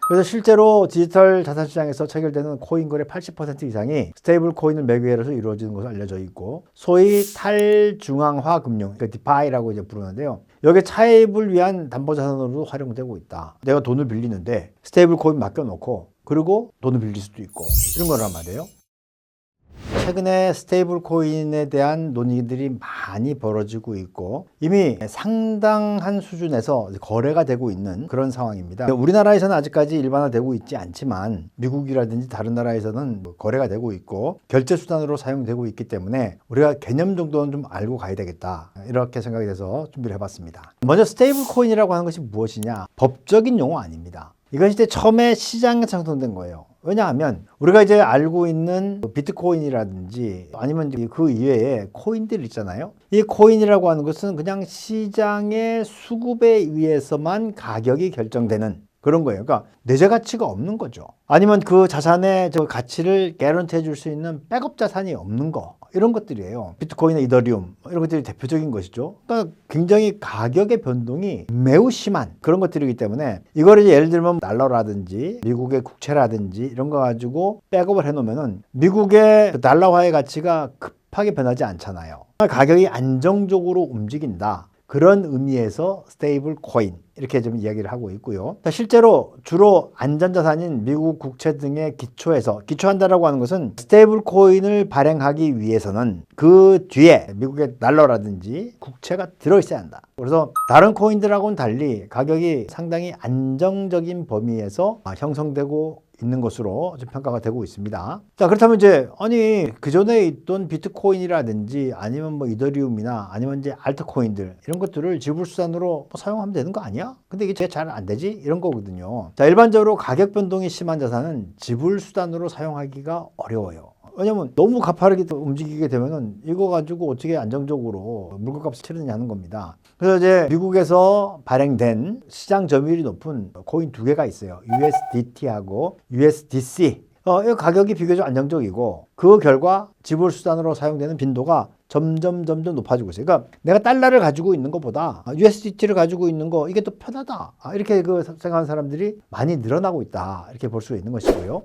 그래서 실제로 디지털 자산 시장에서 체결되는 코인 거래 80% 이상이 스테이블 코인을 매개해서 이루어지는 것으로 알려져 있고, 소위 탈중앙화 금융, 그러니까 디파이라고 이제 부르는데요. 여기에 차입을 위한 담보 자산으로도 활용되고 있다. 내가 돈을 빌리는데 스테이블 코인 맡겨놓고 그리고 돈을 빌릴 수도 있고 이런 거란 말이에요. 최근에 스테이블 코인에 대한 논의들이 많이 벌어지고 있고 이미 상당한 수준에서 거래가 되고 있는 그런 상황입니다. 우리나라에서는 아직까지 일반화되고 있지 않지만 미국이라든지 다른 나라에서는 거래가 되고 있고 결제 수단으로 사용되고 있기 때문에 우리가 개념 정도는 좀 알고 가야 되겠다, 이렇게 생각이 돼서 준비를 해봤습니다. 먼저 스테이블 코인이라고 하는 것이 무엇이냐? 법적인 용어 아닙니다. 이건 이제 처음에 시장에 창성된 거예요. 왜냐하면 우리가 이제 알고 있는 비트코인이라든지 아니면 그 이외에 코인들 있잖아요. 이 코인이라고 하는 것은 그냥 시장의 수급에 의해서만 가격이 결정되는 그런 거예요. 그러니까 내재 가치가 없는 거죠. 아니면 그 자산의 저 가치를 개런티 해줄 수 있는 백업 자산이 없는 거, 이런 것들이에요. 비트코인이나 이더리움 이런 것들이 대표적인 것이죠. 그러니까 굉장히 가격의 변동이 매우 심한 그런 것들이기 때문에 이거를 이제 예를 들면 달러라든지 미국의 국채라든지 이런 거 가지고 백업을 해놓으면은 미국의 달러화의 가치가 급하게 변하지 않잖아요. 가격이 안정적으로 움직인다, 그런 의미에서 스테이블 코인 이렇게 좀 이야기를 하고 있고요. 실제로 주로 안전자산인 미국 국채 등의 기초한다라고 하는 것은 스테이블 코인을 발행하기 위해서는 그 뒤에 미국의 달러라든지 국채가 들어있어야 한다. 그래서 다른 코인들하고는 달리 가격이 상당히 안정적인 범위에서 형성되고 있는 것으로 평가가 되고 있습니다. 자, 그렇다면 이제 아니 그전에 있던 비트코인이라든지 아니면 뭐 이더리움이나 아니면 이제 알트코인들 이런 것들을 지불수단으로 사용하면 되는 거 아니야? 근데 이게 잘 안 되지? 이런 거거든요. 자, 일반적으로 가격 변동이 심한 자산은 지불수단으로 사용하기가 어려워요. 왜냐면 너무 가파르게 움직이게 되면은 이거 가지고 어떻게 안정적으로 물건값을 치르느냐 하는 겁니다. 그래서 이제 미국에서 발행된 시장 점유율이 높은 코인 두 개가 있어요. USDT하고 USDC. 이 가격이 비교적 안정적이고 그 결과 지불 수단으로 사용되는 빈도가 점점 높아지고 있어요. 그러니까 내가 달러를 가지고 있는 것보다 USDT를 가지고 있는 거 이게 더 편하다, 이렇게 생각하는 사람들이 많이 늘어나고 있다, 이렇게 볼 수 있는 것이고요.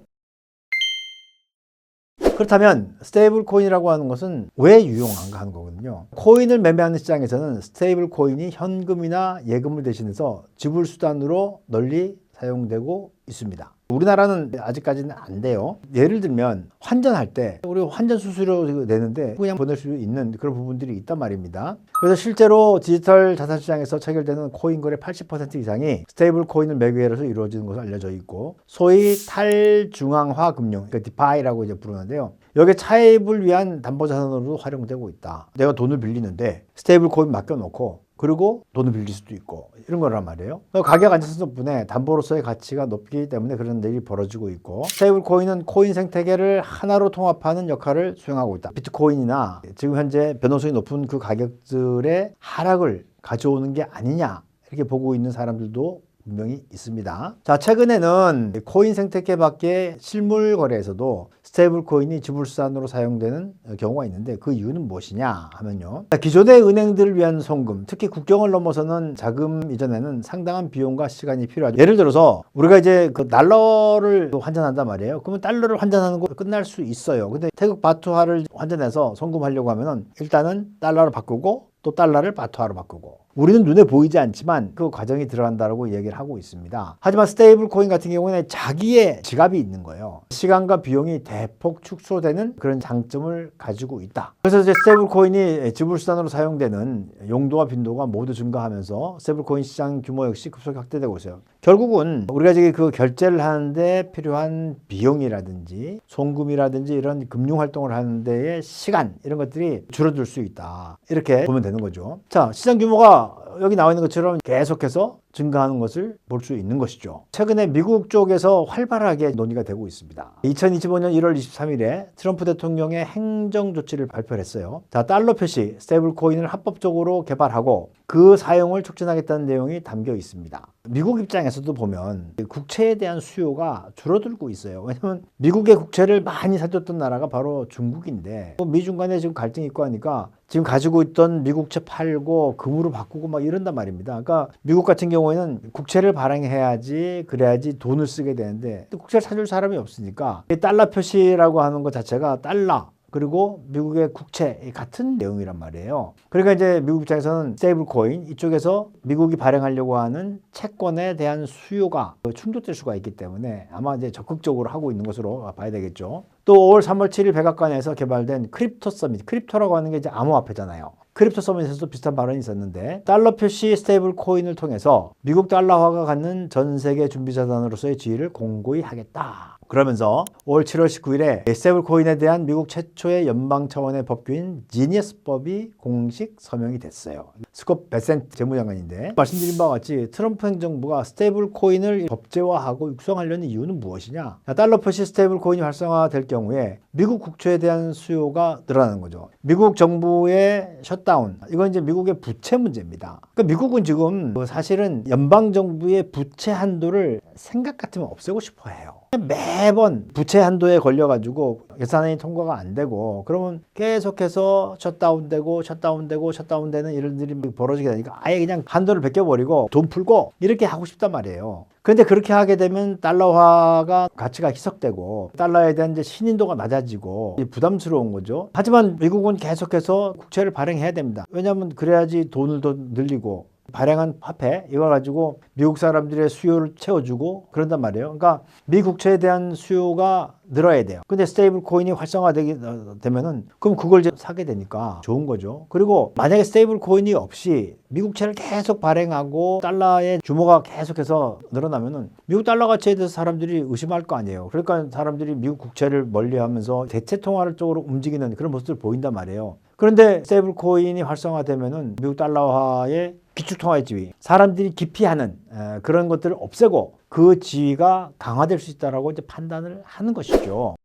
그렇다면 스테이블 코인이라고 하는 것은 왜 유용한가 하는 거거든요. 코인을 매매하는 시장에서는 스테이블 코인이 현금이나 예금을 대신해서 지불 수단으로 널리 사용되고 있습니다. 우리나라는 아직까지는 안 돼요. 예를 들면 환전할 때 우리 환전 수수료 내는데 그냥 보낼 수 있는 그런 부분들이 있단 말입니다. 그래서 실제로 디지털 자산 시장에서 체결되는 코인 거래 80% 이상이 스테이블 코인을 매개해서 이루어지는 것으로 알려져 있고, 소위 탈중앙화 금융, 그러니까 디파이라고 이제 부르는데요. 여기에 차입을 위한 담보 자산으로도 활용되고 있다. 내가 돈을 빌리는데 스테이블 코인 맡겨놓고 그리고 돈을 빌릴 수도 있고 이런 거란 말이에요. 가격 안정성 덕분에 담보로서의 가치가 높기 때문에 그런 일이 벌어지고 있고, 스테이블 코인은 코인 생태계를 하나로 통합하는 역할을 수행하고 있다. 비트코인이나 지금 현재 변동성이 높은 그 가격들의 하락을 가져오는 게 아니냐, 이렇게 보고 있는 사람들도 분명히 있습니다. 자, 최근에는 코인 생태계 밖에 실물 거래에서도 스테이블 코인이 지불수단으로 사용되는 경우가 있는데 그 이유는 무엇이냐 하면요. 기존의 은행들을 위한 송금, 특히 국경을 넘어서는 자금 이전에는 상당한 비용과 시간이 필요하죠. 예를 들어서 우리가 이제 그 달러를 환전한단 말이에요. 그러면 달러를 환전하는 거 끝날 수 있어요. 근데 태국 바투화를 환전해서 송금하려고 하면은 일단은 달러를 바꾸고 또 달러를 바투화로 바꾸고, 우리는 눈에 보이지 않지만 그 과정이 들어간다고 얘기를 하고 있습니다. 하지만 스테이블 코인 같은 경우는 자기의 지갑이 있는 거예요. 시간과 비용이 대폭 축소되는 그런 장점을 가지고 있다. 그래서 이제 스테이블 코인이 지불수단으로 사용되는 용도와 빈도가 모두 증가하면서 스테이블 코인 시장 규모 역시 급속히 확대되고 있어요. 결국은 우리가 지금 그 결제를 하는데 필요한 비용이라든지 송금이라든지 이런 금융 활동을 하는 데의 시간, 이런 것들이 줄어들 수 있다, 이렇게 보면 되는 거죠. 자, 시장 규모가 여기 나와 있는 것처럼 계속해서 증가하는 것을 볼 수 있는 것이죠. 최근에 미국 쪽에서 활발하게 논의가 되고 있습니다. 2025년 1월 23일에 트럼프 대통령의 행정 조치를 발표를 했어요. 자, 달러 표시 스테이블 코인을 합법적으로 개발하고 그 사용을 촉진하겠다는 내용이 담겨 있습니다. 미국 입장에서도 보면 국채에 대한 수요가 줄어들고 있어요. 왜냐하면 미국의 국채를 많이 사줬던 나라가 바로 중국인데 미중 간에 지금 갈등이 있고 하니까 지금 가지고 있던 미국채 팔고 금으로 바꾸고 막 이런단 말입니다. 그러니까 미국 같은 경우 경우에는 국채를 발행해야지 그래야지 돈을 쓰게 되는데 국채를 사줄 사람이 없으니까 달러 표시라고 하는 것 자체가 달러 그리고 미국의 국채 같은 내용이란 말이에요. 그러니까 이제 미국 입장에서는 스테이블 코인 이쪽에서 미국이 발행하려고 하는 채권에 대한 수요가 충족될 수가 있기 때문에 아마 이제 적극적으로 하고 있는 것으로 봐야 되겠죠. 또 5월 3월 7일 백악관에서 개발된 크립토 서밋, 크립토라고 하는 게 이제 암호화폐잖아요. 크립토 서밋에서도 비슷한 발언이 있었는데 달러 표시 스테이블 코인을 통해서 미국 달러화가 갖는 전 세계 준비자산으로서의 지위를 공고히 하겠다. 그러면서 5월 7월 19일에 스테이블 코인에 대한 미국 최초의 연방 차원의 법규인 지니어스법이 공식 서명이 됐어요. 스콧 베센트 재무장관인데 말씀드린 바와 같이 트럼프 행정부가 스테이블 코인을 법제화하고 육성하려는 이유는 무엇이냐? 달러 표시 스테이블 코인이 활성화될 경우에 미국 국채에 대한 수요가 늘어나는 거죠. 미국 정부의 셧다운, 이건 이제 미국의 부채 문제입니다. 그러니까 미국은 지금 사실은 연방 정부의 부채 한도를 생각 같으면 없애고 싶어 해요. 매번 부채 한도에 걸려가지고 예산안이 통과가 안 되고 그러면 계속해서 셧다운되는 이런 일이 벌어지게 되니까 아예 그냥 한도를 벗겨버리고 돈 풀고 이렇게 하고 싶단 말이에요. 그런데 그렇게 하게 되면 달러화가 가치가 희석되고 달러에 대한 이제 신인도가 낮아지고 부담스러운 거죠. 하지만 미국은 계속해서 국채를 발행해야 됩니다. 왜냐하면 그래야지 돈을 더 늘리고 발행한 화폐 이걸 가지고 미국 사람들의 수요를 채워주고 그런단 말이에요. 그러니까 미 국채에 대한 수요가 늘어야 돼요. 근데 스테이블 코인이 활성화되면은 그럼 그걸 이제 사게 되니까 좋은 거죠. 그리고 만약에 스테이블 코인이 없이 미국채를 계속 발행하고 달러의 규모가 계속해서 늘어나면은 미국 달러 가치에 대해서 사람들이 의심할 거 아니에요. 그러니까 사람들이 미국 국채를 멀리하면서 대체 통화를 쪽으로 움직이는 그런 모습을 보인단 말이에요. 그런데 스테이블 코인이 활성화되면은 미국 달러화의 기축통화의 지위, 사람들이 기피하는 그런 것들을 없애고 그 지위가 강화될 수 있다라고 이제 판단을 하는 것이죠.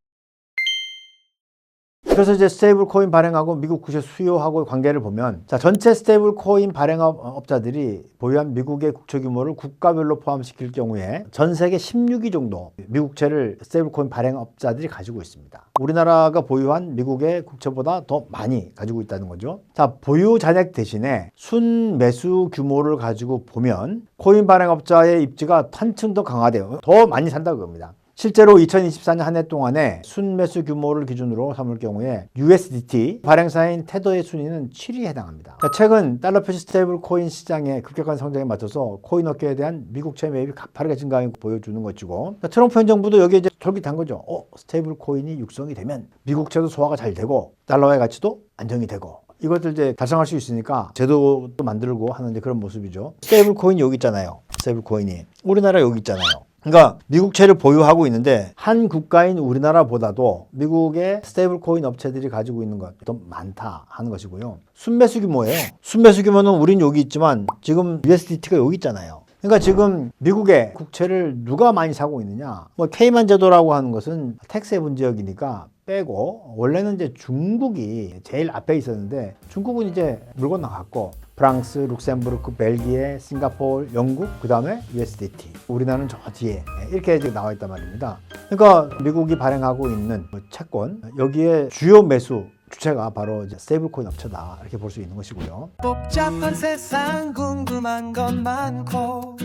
그래서 이제 스테이블 코인 발행하고 미국 국채 수요하고의 관계를 보면 자, 전체 스테이블 코인 발행업자들이 보유한 미국의 국채 규모를 국가별로 포함시킬 경우에 전 세계 16위 정도 미국채를 스테이블 코인 발행업자들이 가지고 있습니다. 우리나라가 보유한 미국의 국채보다 더 많이 가지고 있다는 거죠. 자, 보유 잔액 대신에 순 매수 규모를 가지고 보면 코인 발행업자의 입지가 한층 더 강화돼요. 더 많이 산다고 합니다. 실제로 2024년 한 해 동안에 순매수 규모를 기준으로 삼을 경우에 USDT 발행사인 테더의 순위는 7위에 해당합니다. 최근 달러 표시 스테이블 코인 시장의 급격한 성장에 맞춰서 코인 업계에 대한 미국채 매입이 가파르게 증가한 거 보여주는 것이고 트럼프 행정부도 여기에 이제 솔깃한 거죠. 스테이블 코인이 육성이 되면 미국채도 소화가 잘 되고 달러의 가치도 안정이 되고 이것들 이제 달성할 수 있으니까 제도도 만들고 하는 그런 모습이죠. 스테이블 코인이 여기 있잖아요. 스테이블 코인이 우리나라 여기 있잖아요. 그러니까 미국채를 보유하고 있는데 한 국가인 우리나라보다도 미국의 스테이블 코인 업체들이 가지고 있는 것 더 많다 하는 것이고요. 순매수 규모예요. 순매수 규모는 우린 여기 있지만 지금 USDT가 여기 있잖아요. 그러니까 지금 미국의 국채를 누가 많이 사고 있느냐? 케이만 제도라고 하는 것은 텍스 해븐 지역이니까 빼고 원래는 이제 중국이 제일 앞에 있었는데 중국은 이제 물 건너갔고 프랑스, 룩셈부르크, 벨기에, 싱가포르, 영국, 그 다음에 USDT. 우리나라는 저 뒤에 이렇게 나와 있단 말입니다. 그러니까 미국이 발행하고 있는 채권 여기에 주요 매수 주체가 바로 이제 스테이블 코인 업체다 이렇게 볼 수 있는 것이고요. 복잡한 세상 궁금한 건 많고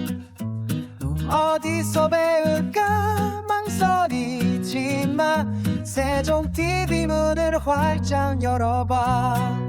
어디서 배울까 망설이지만 세종 TV 문을 활짝 열어봐.